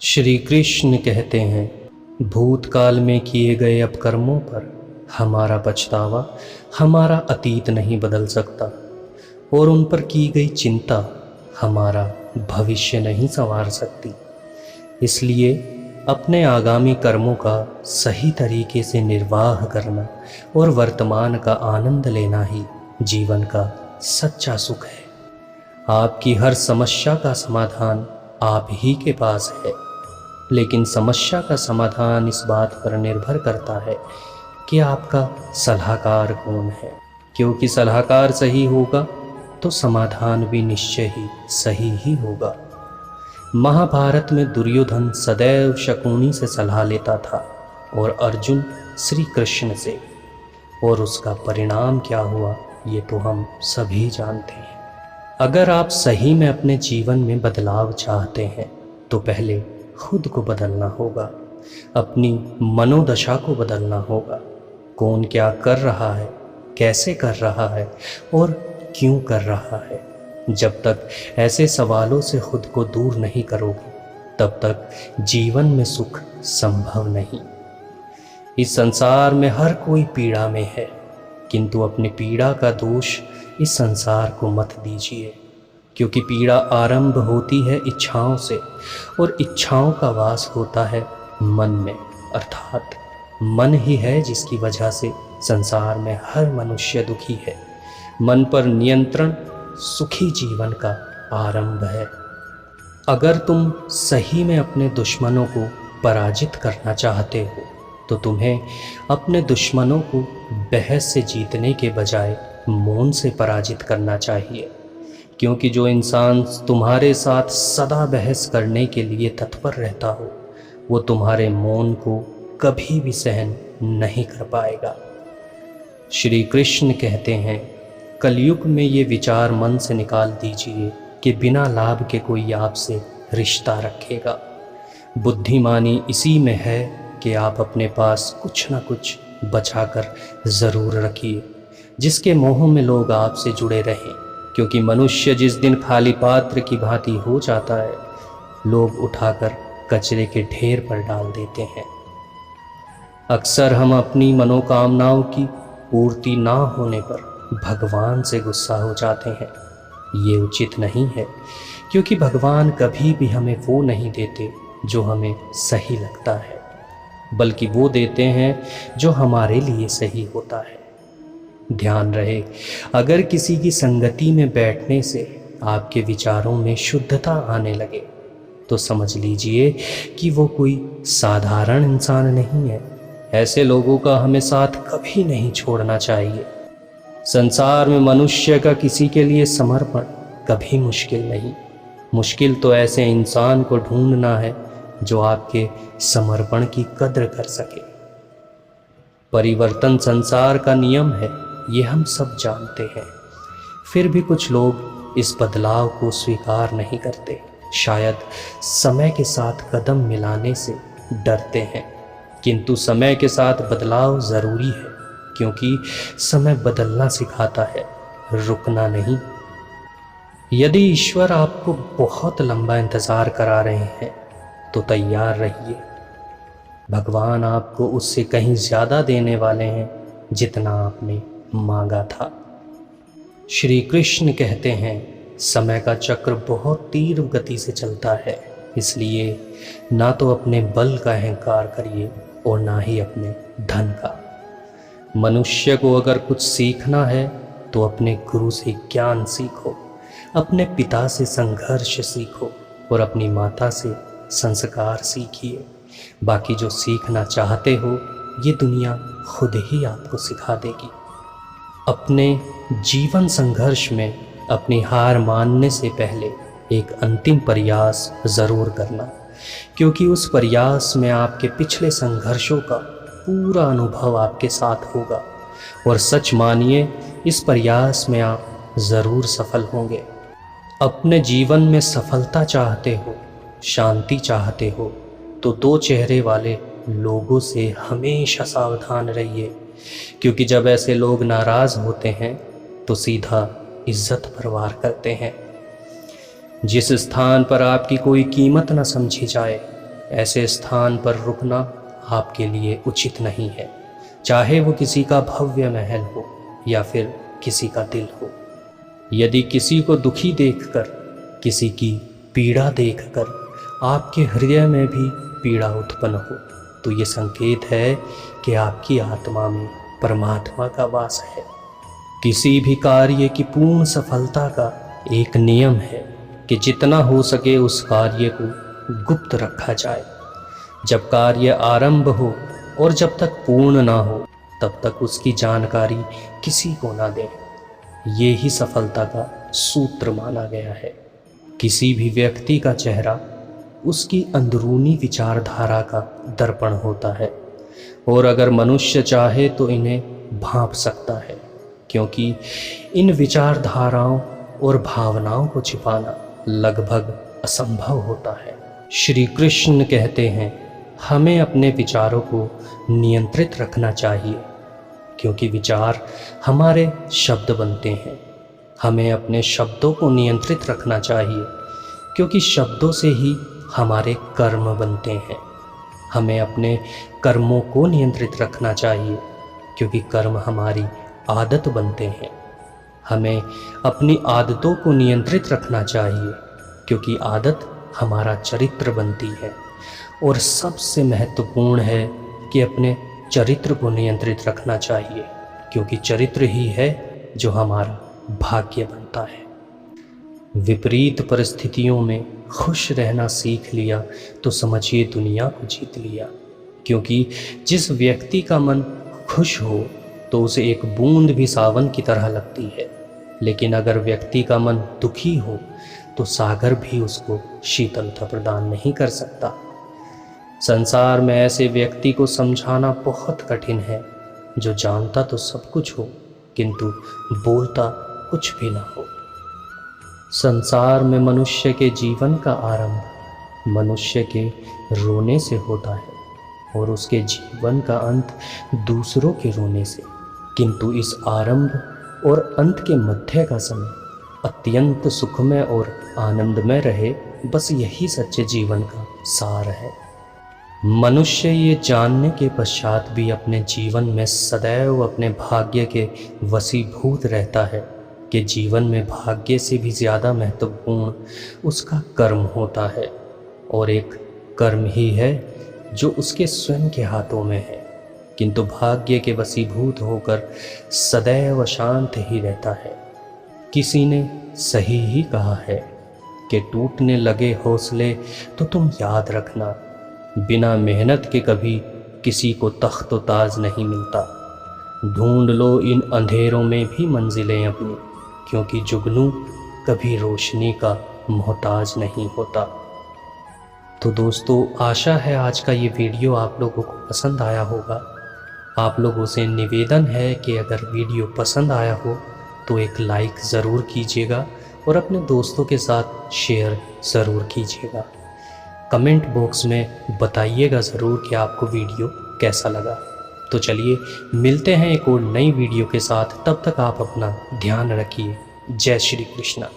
श्री कृष्ण कहते हैं, भूतकाल में किए गए अपकर्मों पर हमारा पछतावा हमारा अतीत नहीं बदल सकता और उन पर की गई चिंता हमारा भविष्य नहीं संवार सकती। इसलिए अपने आगामी कर्मों का सही तरीके से निर्वाह करना और वर्तमान का आनंद लेना ही जीवन का सच्चा सुख है। आपकी हर समस्या का समाधान आप ही के पास है, लेकिन समस्या का समाधान इस बात पर निर्भर करता है कि आपका सलाहकार कौन है, क्योंकि सलाहकार सही होगा तो समाधान भी निश्चय ही सही ही होगा। महाभारत में दुर्योधन सदैव शकुनी से सलाह लेता था और अर्जुन श्री कृष्ण से, और उसका परिणाम क्या हुआ ये तो हम सभी जानते हैं। अगर आप सही में अपने जीवन में बदलाव चाहते हैं तो पहले खुद को बदलना होगा, अपनी मनोदशा को बदलना होगा। कौन क्या कर रहा है, कैसे कर रहा है और क्यों कर रहा है, जब तक ऐसे सवालों से खुद को दूर नहीं करोगे तब तक जीवन में सुख संभव नहीं। इस संसार में हर कोई पीड़ा में है, किंतु अपनी पीड़ा का दोष इस संसार को मत दीजिए, क्योंकि पीड़ा आरंभ होती है इच्छाओं से और इच्छाओं का वास होता है मन में, अर्थात मन ही है जिसकी वजह से संसार में हर मनुष्य दुखी है। मन पर नियंत्रण सुखी जीवन का आरंभ है। अगर तुम सही में अपने दुश्मनों को पराजित करना चाहते हो तो तुम्हें अपने दुश्मनों को बहस से जीतने के बजाय मौन से पराजित करना चाहिए, क्योंकि जो इंसान तुम्हारे साथ सदा बहस करने के लिए तत्पर रहता हो वो तुम्हारे मौन को कभी भी सहन नहीं कर पाएगा। श्री कृष्ण कहते हैं, कलयुग में ये विचार मन से निकाल दीजिए कि बिना लाभ के कोई आपसे रिश्ता रखेगा। बुद्धिमानी इसी में है कि आप अपने पास कुछ न कुछ बचाकर ज़रूर रखिए, जिसके मोह में लोग आपसे जुड़े रहें, क्योंकि मनुष्य जिस दिन खाली पात्र की भांति हो जाता है लोग उठाकर कचरे के ढेर पर डाल देते हैं। अक्सर हम अपनी मनोकामनाओं की पूर्ति ना होने पर भगवान से गुस्सा हो जाते हैं। ये उचित नहीं है, क्योंकि भगवान कभी भी हमें वो नहीं देते जो हमें सही लगता है, बल्कि वो देते हैं जो हमारे लिए सही होता है। ध्यान रहे, अगर किसी की संगति में बैठने से आपके विचारों में शुद्धता आने लगे तो समझ लीजिए कि वो कोई साधारण इंसान नहीं है। ऐसे लोगों का हमें साथ कभी नहीं छोड़ना चाहिए। संसार में मनुष्य का किसी के लिए समर्पण कभी मुश्किल नहीं। मुश्किल तो ऐसे इंसान को ढूंढना है जो आपके समर्पण की कद्र कर सके। परिवर्तन संसार का नियम है, ये हम सब जानते हैं। फिर भी कुछ लोग इस बदलाव को स्वीकार नहीं करते। शायद समय के साथ कदम मिलाने से डरते हैं, किंतु समय के साथ बदलाव ज़रूरी है, क्योंकि समय बदलना सिखाता है, रुकना नहीं। यदि ईश्वर आपको बहुत लंबा इंतज़ार करा रहे हैं तो तैयार रहिए। भगवान आपको उससे कहीं ज़्यादा देने वाले हैं जितना आपने मांगा था। श्री कृष्ण कहते हैं, समय का चक्र बहुत तीव्र गति से चलता है, इसलिए ना तो अपने बल का अहंकार करिए और ना ही अपने धन का। मनुष्य को अगर कुछ सीखना है तो अपने गुरु से ज्ञान सीखो, अपने पिता से संघर्ष सीखो और अपनी माता से संस्कार सीखिए। बाकी जो सीखना चाहते हो ये दुनिया खुद ही आपको सिखा देगी। अपने जीवन संघर्ष में अपनी हार मानने से पहले एक अंतिम प्रयास ज़रूर करना, क्योंकि उस प्रयास में आपके पिछले संघर्षों का पूरा अनुभव आपके साथ होगा। और सच मानिए, इस प्रयास में आप ज़रूर सफल होंगे। अपने जीवन में सफलता चाहते हो, शांति चाहते हो तो दो चेहरे वाले लोगों से हमेशा सावधान रहिए, क्योंकि जब ऐसे लोग नाराज़ होते हैं तो सीधा इज्जत पर वार करते हैं। जिस स्थान पर आपकी कोई कीमत न समझी जाए ऐसे स्थान पर रुकना आपके लिए उचित नहीं है, चाहे वो किसी का भव्य महल हो या फिर किसी का दिल हो। यदि किसी को दुखी देखकर, किसी की पीड़ा देखकर आपके हृदय में भी पीड़ा उत्पन्न हो, तो ये संकेत है कि आपकी आत्मा में परमात्मा का वास है। किसी भी कार्य की पूर्ण सफलता का एक नियम है कि जितना हो सके उस कार्य को गुप्त रखा जाए। जब कार्य आरंभ हो और जब तक पूर्ण ना हो, तब तक उसकी जानकारी किसी को ना दें। ये ही सफलता का सूत्र माना गया है। किसी भी व्यक्ति का चेहरा उसकी अंदरूनी विचारधारा का दर्पण होता है, और अगर मनुष्य चाहे तो इन्हें भांप सकता है, क्योंकि इन विचारधाराओं और भावनाओं को छिपाना लगभग असंभव होता है। श्री कृष्ण कहते हैं, हमें अपने विचारों को नियंत्रित रखना चाहिए, क्योंकि विचार हमारे शब्द बनते हैं। हमें अपने शब्दों को नियंत्रित रखना चाहिए, क्योंकि शब्दों से ही हमारे कर्म बनते हैं। हमें अपने कर्मों को नियंत्रित रखना चाहिए, क्योंकि कर्म हमारी आदत बनते हैं। हमें अपनी आदतों को नियंत्रित रखना चाहिए, क्योंकि आदत हमारा चरित्र बनती है। और सबसे महत्वपूर्ण है कि अपने चरित्र को नियंत्रित रखना चाहिए, क्योंकि चरित्र ही है जो हमारा भाग्य बनता है। विपरीत परिस्थितियों में खुश रहना सीख लिया तो समझिए दुनिया को जीत लिया, क्योंकि जिस व्यक्ति का मन खुश हो तो उसे एक बूंद भी सावन की तरह लगती है, लेकिन अगर व्यक्ति का मन दुखी हो तो सागर भी उसको शीतलता प्रदान नहीं कर सकता। संसार में ऐसे व्यक्ति को समझाना बहुत कठिन है जो जानता तो सब कुछ हो किंतु बोलता कुछ भी ना हो। संसार में मनुष्य के जीवन का आरंभ मनुष्य के रोने से होता है और उसके जीवन का अंत दूसरों के रोने से, किंतु इस आरंभ और अंत के मध्य का समय अत्यंत सुखमय और आनंदमय रहे, बस यही सच्चे जीवन का सार है। मनुष्य ये जानने के पश्चात भी अपने जीवन में सदैव अपने भाग्य के वशीभूत रहता है कि जीवन में भाग्य से भी ज़्यादा महत्वपूर्ण उसका कर्म होता है, और एक कर्म ही है जो उसके स्वयं के हाथों में है, किंतु भाग्य के वशीभूत होकर सदैव शांत ही रहता है। किसी ने सही ही कहा है कि टूटने लगे हौसले तो तुम याद रखना, बिना मेहनत के कभी किसी को तख्त ताज नहीं मिलता। ढूंढ लो इन अंधेरों में भी मंजिलें अपनी, क्योंकि जुगनू कभी रोशनी का मोहताज नहीं होता। तो दोस्तों, आशा है आज का ये वीडियो आप लोगों को पसंद आया होगा। आप लोगों से निवेदन है कि अगर वीडियो पसंद आया हो तो एक लाइक ज़रूर कीजिएगा और अपने दोस्तों के साथ शेयर ज़रूर कीजिएगा। कमेंट बॉक्स में बताइएगा ज़रूर कि आपको वीडियो कैसा लगा। तो चलिए मिलते हैं एक और नई वीडियो के साथ, तब तक आप अपना ध्यान रखिए। जय श्री कृष्णा।